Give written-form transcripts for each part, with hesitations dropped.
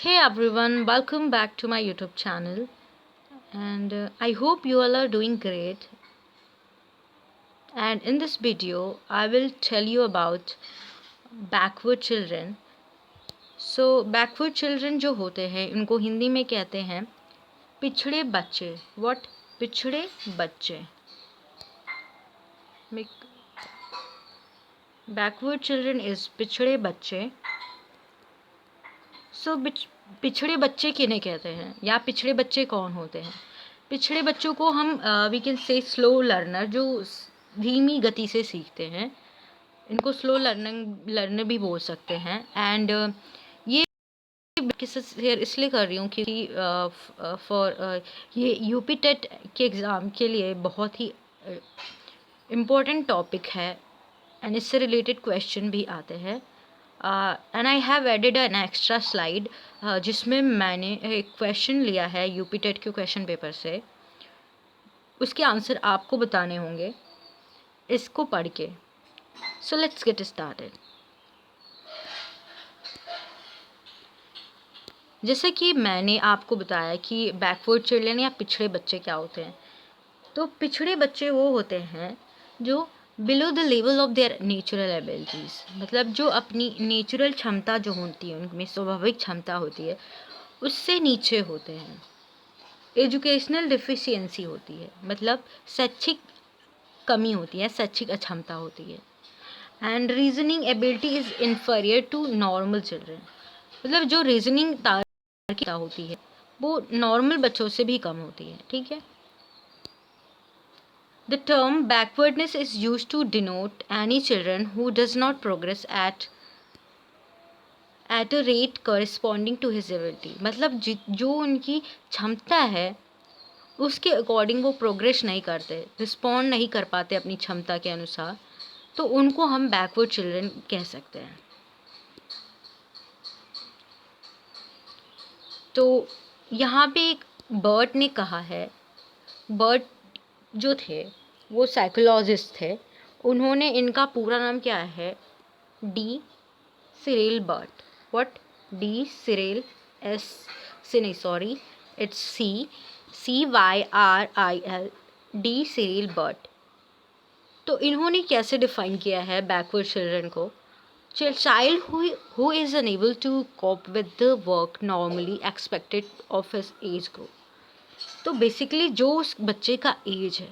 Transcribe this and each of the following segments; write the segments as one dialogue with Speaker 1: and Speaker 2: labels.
Speaker 1: Hey everyone, welcome back to my YouTube channel, and I hope you all are doing great. And in this video, I will tell you about backward children. Backward children जो होते हैं उनको हिंदी में कहते हैं पिछड़े बच्चे. What? पिछड़े बच्चे. Backward children is पिछड़े बच्चे. पिछड़े बच्चे किन्हें कहते हैं या पिछड़े बच्चे कौन होते हैं? पिछड़े बच्चों को हम we can say slow learner, जो धीमी गति से सीखते हैं, इनको स्लो लर्नर भी बोल सकते हैं. एंड ये शेयर इसलिए कर रही हूँ क्योंकि ये यूपी टेट के एग्ज़ाम के लिए बहुत ही इम्पोर्टेंट टॉपिक है एंड इससे रिलेटेड क्वेश्चन भी आते हैं. And I have added an extra slide जिसमें मैंने एक क्वेश्चन लिया है यूपी टेट के क्वेश्चन पेपर से. उसके आंसर आपको बताने होंगे इसको पढ़ के. So let's get started. जैसे कि मैंने आपको बताया कि बैकवर्ड चिल्ड्रन या पिछड़े बच्चे क्या होते हैं. तो पिछड़े बच्चे वो होते हैं जो below the level of their natural abilities, मतलब जो अपनी नेचुरल क्षमता जो होती है, उनमें स्वाभाविक क्षमता होती है, उससे नीचे होते हैं. एजुकेशनल डिफिशियंसी होती है, मतलब शैक्षिक कमी होती है, शैक्षिक अक्षमता होती है. And reasoning ability is inferior to normal children, मतलब जो रीजनिंग तार्किकता होती है वो नॉर्मल बच्चों से भी कम होती है. ठीक है. The term backwardness is used to denote any children who does not progress at a rate corresponding to his ability, मतलब जो उनकी क्षमता है उसके अकॉर्डिंग वो प्रोग्रेस नहीं करते, रिस्पॉन्ड नहीं कर पाते अपनी क्षमता के अनुसार, तो उनको हम बैकवर्ड चिल्ड्रन कह सकते हैं. तो यहाँ पे एक बर्ट ने कहा है, बर्ट जो थे वो साइकोलॉजिस्ट थे, उन्होंने, इनका पूरा नाम क्या है, D Cyril Burt. What? D Cyril S से नहीं, sorry, it's CYRIL, D Cyril Burt. तो इन्होंने कैसे डिफाइन किया है बैकवर्ड चिल्ड्रन को? Child who is unable to cope with the work normally expected of his age group. तो basically जो उस बच्चे का एज है,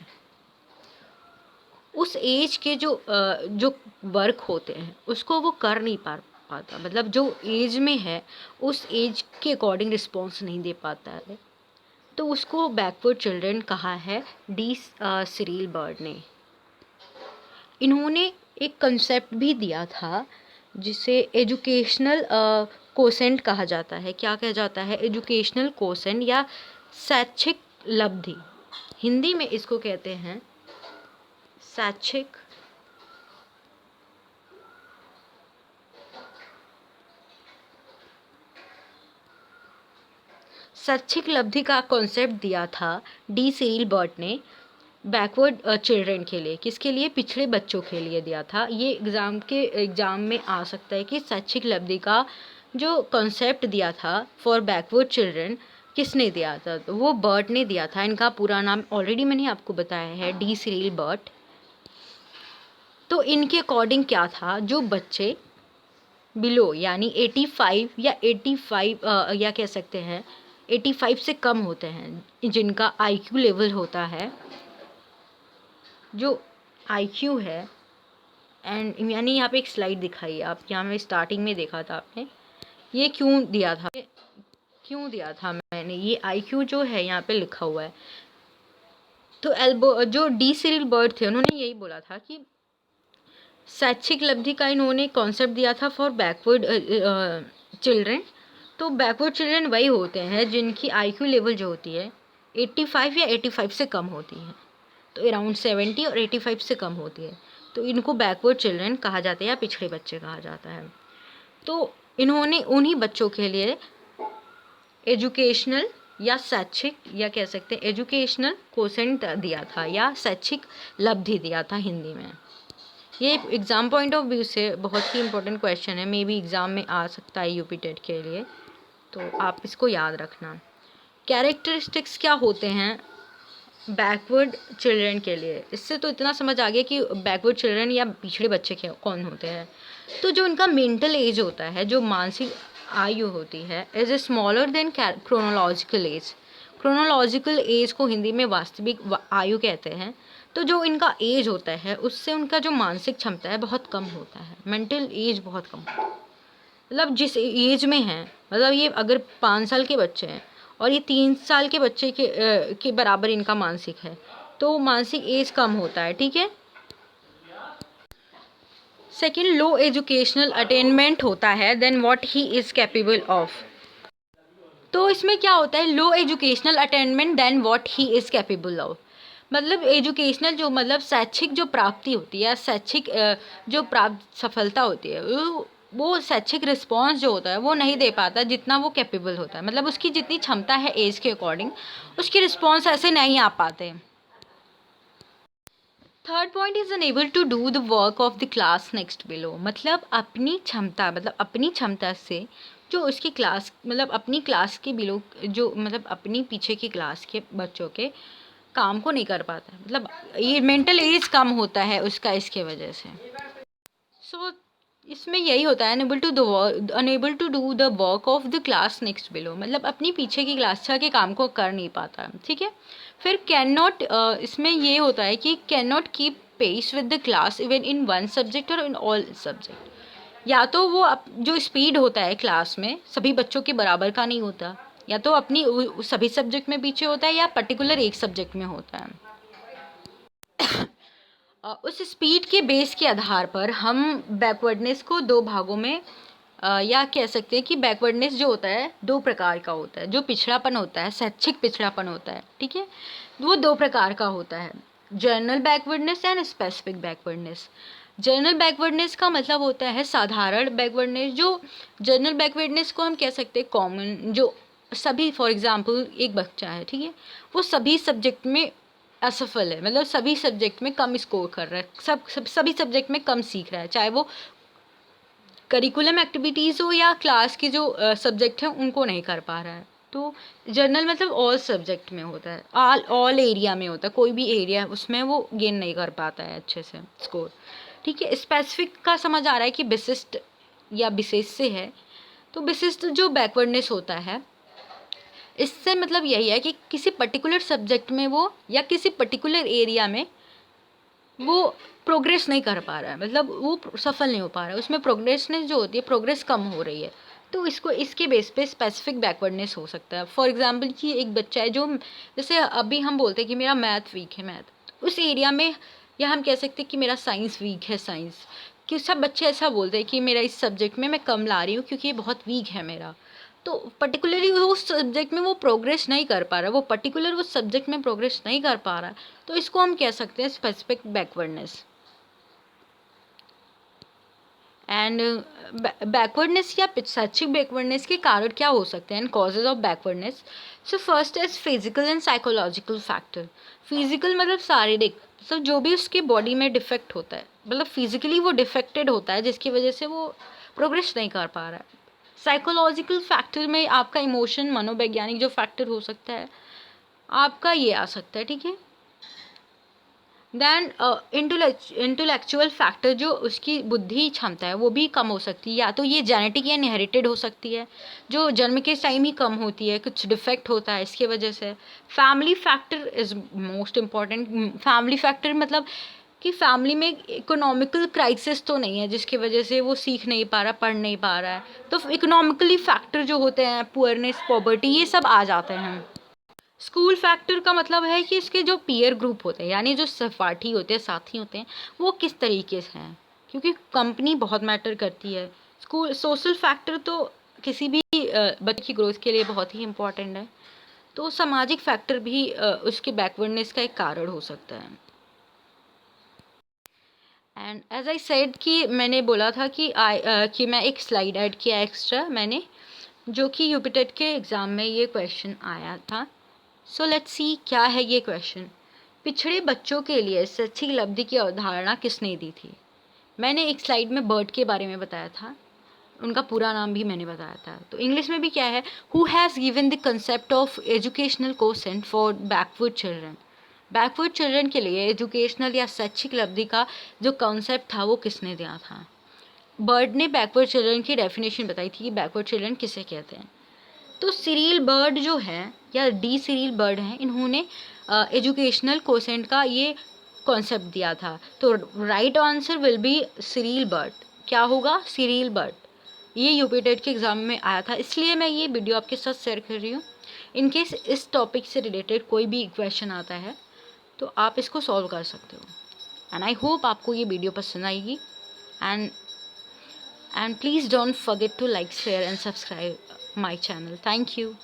Speaker 1: उस एज के जो वर्क होते हैं उसको वो कर नहीं पाता, मतलब जो एज में है उस एज के अकॉर्डिंग रिस्पॉन्स नहीं दे पाता है, तो उसको बैकवर्ड चिल्ड्रन कहा है डी सिरिल बर्ट ने. इन्होंने एक कंसेप्ट भी दिया था जिसे एजुकेशनल कोसेंट कहा जाता है. क्या कहा जाता है? एजुकेशनल कोसेंट या शैक्षिक लब्धि. हिंदी में इसको कहते हैं शैक्षिक लब्धि का कॉन्सेप्ट दिया था डी सिरिल बर्ट ने बैकवर्ड चिल्ड्रन के लिए. किसके लिए? पिछड़े बच्चों के लिए दिया था. ये एग्ज़ाम में आ सकता है कि शैक्षिक लब्धि का जो कॉन्सेप्ट दिया था फॉर बैकवर्ड चिल्ड्रन किसने दिया था? तो वो बर्ट ने दिया था. इनका पूरा नाम ऑलरेडी मैंने आपको बताया है, डी सिरिल बर्ट. तो इनके अकॉर्डिंग क्या था, जो बच्चे बिलो यानी 85 या 85 या कह सकते हैं 85 से कम होते हैं, जिनका IQ लेवल होता है, जो IQ है, एंड यानी यहाँ पे एक स्लाइड दिखाई है आप, यहाँ में स्टार्टिंग में देखा था आपने, ये क्यों दिया था मैंने, ये IQ जो है यहाँ पे लिखा हुआ है. तो जो डी सिरिल बर्ट थे उन्होंने यही बोला था कि शैक्षिक लब्धि का इन्होंने कॉन्सेप्ट दिया था फॉर बैकवर्ड चिल्ड्रन. तो बैकवर्ड चिल्ड्रन वही होते हैं जिनकी IQ लेवल जो होती है 85 या 85 से कम होती है, तो अराउंड 70 और 85 से कम होती है, तो इनको बैकवर्ड चिल्ड्रन कहा जाता है या पिछड़े बच्चे कहा जाता है. तो इन्होंने उन्हीं बच्चों के लिए एजुकेशनल या शैक्षिक या कह सकते हैं एजुकेशनल कोसेंट दिया था या शैक्षिक लब्धि दिया था हिंदी में. ये एग्ज़ाम पॉइंट ऑफ व्यू से बहुत ही इंपॉर्टेंट क्वेश्चन है, मे बी एग्ज़ाम में आ सकता है यूपी टेट के लिए. तो आप इसको याद रखना। कैरेक्टरिस्टिक्स क्या होते हैं बैकवर्ड चिल्ड्रन के लिए? इससे तो इतना समझ आ गया कि बैकवर्ड चिल्ड्रन या पिछड़े बच्चे कौन होते हैं। तो जो उनका मेंटल एज होता है, जो मानसिक आयु होती है, is a smaller than chronological age. Chronological age को हिंदी में वास्तविक आयु कहते हैं। तो जो इनका एज होता है उससे उनका जो मानसिक क्षमता है बहुत कम होता है, मेंटल एज बहुत कम होता है। मतलब जिस एज में हैं, मतलब ये अगर 5 साल के बच्चे हैं और ये 3 साल के बच्चे के बराबर इनका मानसिक है, तो मानसिक एज कम होता है, ठीक है। सेकेंड, लो एजुकेशनल अटेनमेंट होता है than what he is capable of. तो इसमें क्या होता है, low educational attainment than what he is capable of. मतलब एजुकेशनल जो मतलब शैक्षिक जो प्राप्ति होती है, शैक्षिक जो प्राप्त सफलता होती है, वो शैक्षिक रिस्पॉन्स जो होता है वो नहीं दे पाता जितना वो कैपेबल होता है। मतलब उसकी जितनी क्षमता है एज के अकॉर्डिंग, उसके रिस्पॉन्स ऐसे नहीं आ पाते। Third point is unable to do the work of the class next below. मतलब अपनी क्षमता, मतलब अपनी क्षमता से जो उसकी क्लास, मतलब अपनी क्लास के बिलो, जो मतलब अपनी पीछे की क्लास के बच्चों के काम को नहीं कर पाता, मतलब ये मेंटल एज कम होता है उसका इसके वजह से। सो इसमें यही होता है, unable to do the work of the class next below. मतलब अपनी पीछे की क्लास के काम को कर नहीं पाता, ठीक है। फिर कैन नॉट, इसमें ये होता है कि can not keep pace with the class even in one subject और इन ऑल सब्जेक्ट। या तो वो जो स्पीड होता है क्लास में सभी बच्चों के बराबर का नहीं होता, या तो अपनी सभी सब्जेक्ट में पीछे होता है या पर्टिकुलर एक सब्जेक्ट में होता है। उस स्पीड के बेस के आधार पर हम बैकवर्डनेस को दो भागों में या कह सकते हैं कि बैकवर्डनेस जो होता है दो प्रकार का होता है। जो पिछड़ापन होता है, शैक्षिक पिछड़ापन होता है, ठीक है, वो दो प्रकार का होता है, general backwardness and specific backwardness. General backwardness का मतलब होता है साधारण बैकवर्डनेस। जो जनरल बैकवर्डनेस को हम कह सकते हैं कॉमन, जो सभी, फॉर एग्जांपल एक बच्चा है, ठीक है, वो सभी सब्जेक्ट में असफल है, मतलब सभी सब्जेक्ट में कम स्कोर कर रहा है, सभी सब्जेक्ट में कम सीख रहा है, चाहे वो करिकुलम एक्टिविटीज़ हो या क्लास के जो सब्जेक्ट हैं उनको नहीं कर पा रहा है। तो जर्नल मतलब ऑल सब्जेक्ट में होता है, ऑल एरिया में होता है, कोई भी एरिया है उसमें वो गेन नहीं कर पाता है अच्छे से स्कोर, ठीक है। स्पेसिफिक का समझ आ रहा है कि विशिष्ट या विशेष से है। तो विशिष्ट जो बैकवर्डनेस होता है, इससे मतलब यही है कि किसी पर्टिकुलर सब्जेक्ट में वो या किसी पर्टिकुलर एरिया में वो प्रोग्रेस नहीं कर पा रहा है, मतलब वो सफल नहीं हो पा रहा है, उसमें प्रोग्रेसनेस जो होती है, प्रोग्रेस कम हो रही है। तो इसको इसके बेस पे स्पेसिफिक बैकवर्डनेस हो सकता है। फॉर एग्जांपल कि एक बच्चा है जो, जैसे अभी हम बोलते हैं कि मेरा मैथ वीक है, मैथ उस एरिया में, या हम कह सकते हैं कि मेरा साइंस वीक है, साइंस, कि सब बच्चे ऐसा बोलते हैं कि मेरा इस सब्जेक्ट में मैं कम ला रही हूँ क्योंकि ये बहुत वीक है मेरा। तो पर्टिकुलरली वो उस सब्जेक्ट में वो प्रोग्रेस नहीं कर पा रहा, वो पर्टिकुलर उस सब्जेक्ट में प्रोग्रेस नहीं कर पा रहा, तो इसको हम कह सकते हैं स्पेसिफिक बैकवर्डनेस। एंड बैकवर्डनेस या शैक्षिक बैकवर्डनेस के कारण क्या हो सकते हैं, and causes of backwardness. So first is physical and psychological factor. Physical मतलब शारीरिक, मतलब जो भी उसके बॉडी में डिफेक्ट होता है, मतलब फिजिकली वो डिफेक्टेड होता है जिसकी वजह से वो प्रोग्रेस नहीं कर पा रहा है। साइकोलॉजिकल फैक्टर में आपका इमोशन, मनोवैज्ञानिक जो फैक्टर हो सकता है आपका, ये आ सकता है, ठीक है। दैन इंटेलेक्चुअल फैक्टर, जो उसकी बुद्धि क्षमता है वो भी कम हो सकती है, या तो ये जेनेटिक या इनहेरिटेड हो सकती है, जो जन्म के टाइम ही कम होती है, कुछ डिफेक्ट होता है इसके वजह से। Family factor is most important. Family factor मतलब कि फैमिली में इकोनॉमिकल क्राइसिस तो नहीं है जिसकी वजह से वो सीख नहीं पा रहा, पढ़ नहीं पा रहा है, तो इकोनॉमिकली फैक्टर जो होते हैं, पुअरनेस, पॉवर्टी, ये सब आ जाते हैं। स्कूल फैक्टर का मतलब है कि इसके जो पीयर ग्रुप होते हैं, यानी जो सहपाठी होते हैं, साथी होते हैं, वो किस तरीके से हैं, क्योंकि कंपनी बहुत मैटर करती है। स्कूल सोशल फैक्टर तो किसी भी बच्चे की ग्रोथ के लिए बहुत ही इम्पोर्टेंट है। तो सामाजिक फैक्टर भी उसके बैकवर्डनेस का एक कारण हो सकता है। एंड एज आई सेड कि मैंने बोला था कि मैं एक स्लाइड ऐड किया एक्स्ट्रा मैंने, जो कि यूपीटेट के एग्ज़ाम में ये क्वेश्चन आया था। सो लेट्स सी क्या है ये क्वेश्चन। पिछड़े बच्चों के लिए शैक्षिक उपलब्धि की अवधारणा किसने दी थी? मैंने एक स्लाइड में बर्ड के बारे में बताया था, उनका पूरा नाम भी मैंने बताया था। तो इंग्लिश में भी क्या है, who has given the concept of educational quotient for backward children. Backward children के लिए एजुकेशनल या शैक्षिक उपलब्धि का जो कॉन्सेप्ट था वो किसने दिया था? बर्ड ने बैकवर्ड चिल्ड्रन की डेफिनेशन बताई थी कि बैकवर्ड चिल्ड्रन किसे कहते हैं। तो सिरिल बर्ड जो है या डी सिरिल बर्ड हैं, इन्होंने एजुकेशनल कोसेंट का ये कॉन्सेप्ट दिया था। तो right answer will be Cyril bird. क्या होगा? Cyril bird. ये यूपी टेट के एग्ज़ाम में आया था, इसलिए मैं ये वीडियो आपके साथ शेयर कर रही हूँ। इनकेस इस टॉपिक से रिलेटेड कोई भी क्वेश्चन आता है तो आप इसको सॉल्व कर सकते हो। एंड आई होप आपको ये वीडियो पसंद आएगी। And please don't forget to like, share and subscribe my channel. Thank you.